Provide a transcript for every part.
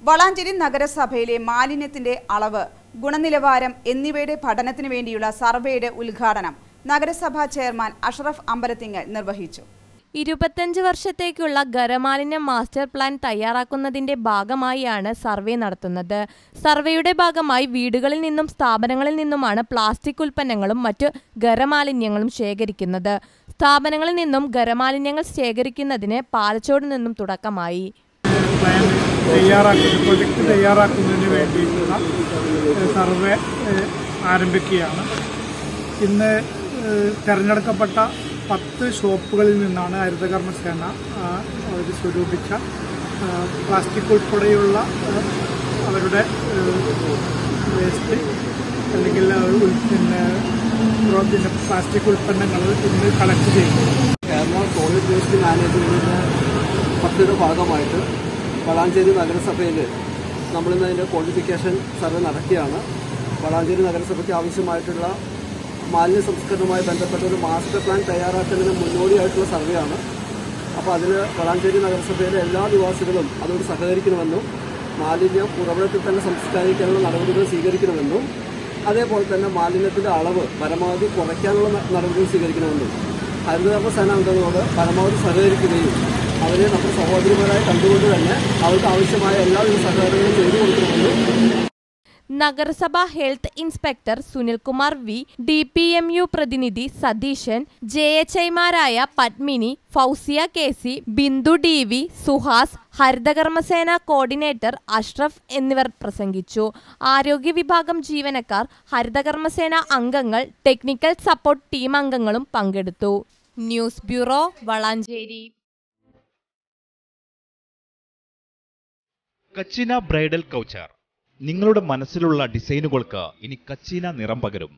വളാഞ്ചേരി നഗരസഭയിലെ മാലിന്യത്തിന്റെ അളവ്, ഗുണനിലവാരം എന്നിവയുടെ പഠനത്തിനു വേണ്ടിയുള്ള സർവേയുടെ ഉദ്ഘാടനം നഗരസഭാ ചെയർമാൻ അഷ്റഫ് അമ്പലത്തിങ്ങൽ നിർവഹിച്ചു. 25 വർഷത്തേക്കുള്ള ഖരമാലിന്യ മാസ്റ്റർ പ്ലാൻ തയ്യാറാക്കുന്നതിന്റെ ഭാഗമായാണ് സർവേ നടത്തുന്നത്. സർവേയുടെ ഭാഗമായി വീടുകളിൽ നിന്നും സ്ഥാപനങ്ങളിൽ നിന്നുമാണ് പ്ലാസ്റ്റിക് ഉൽപ്പന്നങ്ങളും മറ്റു ഖരമാലിന്യങ്ങളും ശേഖരിക്കുന്നത്. സ്ഥാപനങ്ങളിൽ നിന്നും ഖരമാലിന്യങ്ങൾ ശേഖരിക്കുന്നതിന് പാലച്ചോട് നിന്നും തുടക്കമായി. പ്രൊജക്ട് തയ്യാറാക്കുന്നതിന് വേണ്ടിയിട്ടുള്ള സർവേ ആരംഭിക്കുകയാണ്. ഇന്ന് തിരഞ്ഞെടുക്കപ്പെട്ട 10 ഷോപ്പുകളിൽ നിന്നാണ് ഹരിതകർമ്മസേന സ്വരൂപിച്ച പ്ലാസ്റ്റിക് ഉൾപ്പെടെയുള്ള അവരുടെ വേസ്റ്റ് അല്ലെങ്കിൽ പ്ലാസ്റ്റിക് ഉൽപ്പന്നങ്ങൾ ഇന്ന് കളക്ട് ചെയ്യുന്നു. കേരള സോളിഡ് വേസ്റ്റ് മാനേജ്മെൻറ്റിൻ്റെ പദ്ധതിയുടെ ഭാഗമായിട്ട് വളാഞ്ചേരി നഗരസഭയിൽ നമ്മളിന്ന് അതിൻ്റെ ക്വാളിഫിക്കേഷൻ സർവേ നടക്കുകയാണ്. വളാഞ്ചേരി നഗരസഭയ്ക്ക് ആവശ്യമായിട്ടുള്ള മാലിന്യ സംസ്കരണവുമായി ബന്ധപ്പെട്ട ഒരു മാസ്റ്റർ പ്ലാൻ തയ്യാറാക്കുന്നതിന് മുന്നോടിയായിട്ടുള്ള സർവേയാണ്. അപ്പോൾ അതിൽ വളാഞ്ചേരി നഗരസഭയിലെ എല്ലാ നിവാസികളും അതോട് സഹകരിക്കണമെന്നും മാലിന്യം ഉറവിടത്തിൽ തന്നെ സംസ്കരിക്കാനുള്ള നടപടികൾ സ്വീകരിക്കണമെന്നും അതേപോലെ തന്നെ മാലിന്യത്തിൻ്റെ അളവ് പരമാവധി കുറയ്ക്കാനുള്ള നടപടികൾ സ്വീകരിക്കണമെന്നും ഹരിതകർമ്മസേന അംഗങ്ങളോട് പരമാവധി സഹകരിക്കുകയും അവരെ നമ്മുടെ സഹോദരിമാരായി കണ്ടുകൊണ്ട് തന്നെ അവർക്ക് ആവശ്യമായ എല്ലാവിധ സഹകരണങ്ങളും ചെയ്തു കൊടുക്കണമെന്നും നഗരസഭ health inspector Sunilkumar V, DPMU പ്രതിനിധി സതീശൻ, JHIമാരായ പത്മിനി, ഫൗസിയ KC, ബിന്ദു DV, സുഹാസ്, ഹരിതകർമ്മസേന കോർഡിനേറ്റർ അഷ്റഫ് എന്നിവർ പ്രസംഗിച്ചു. ആരോഗ്യ വിഭാഗം ജീവനക്കാർ, ഹരിതകർമ്മസേന അംഗങ്ങൾ, ടെക്നിക്കൽ സപ്പോർട്ട് ടീം അംഗങ്ങളും പങ്കെടുത്തു. News bureau, Valanchery. Kachina bridal couture നിങ്ങളുടെ മനസ്സിലുള്ള ഡിസൈനുകൾക്ക് ഇനി കച്ചീന നിറം പകരും.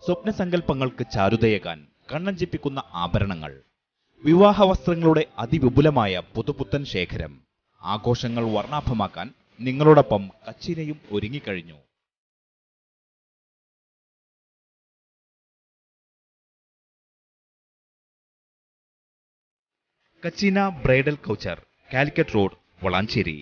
സ്വപ്നസങ്കല്പങ്ങൾക്ക് ചാരുതയേകാൻ കണ്ണഞ്ചിപ്പിക്കുന്ന ആഭരണങ്ങൾ, വിവാഹ വസ്ത്രങ്ങളുടെ അതിവിപുലമായ പുതുപുത്തൻ ശേഖരം. ആഘോഷങ്ങൾ വർണ്ണാഭമാക്കാൻ നിങ്ങളോടൊപ്പം കച്ചീനയും ഒരുങ്ങിക്കഴിഞ്ഞു. Kachina bridal couture, Calicut road, Valanchery.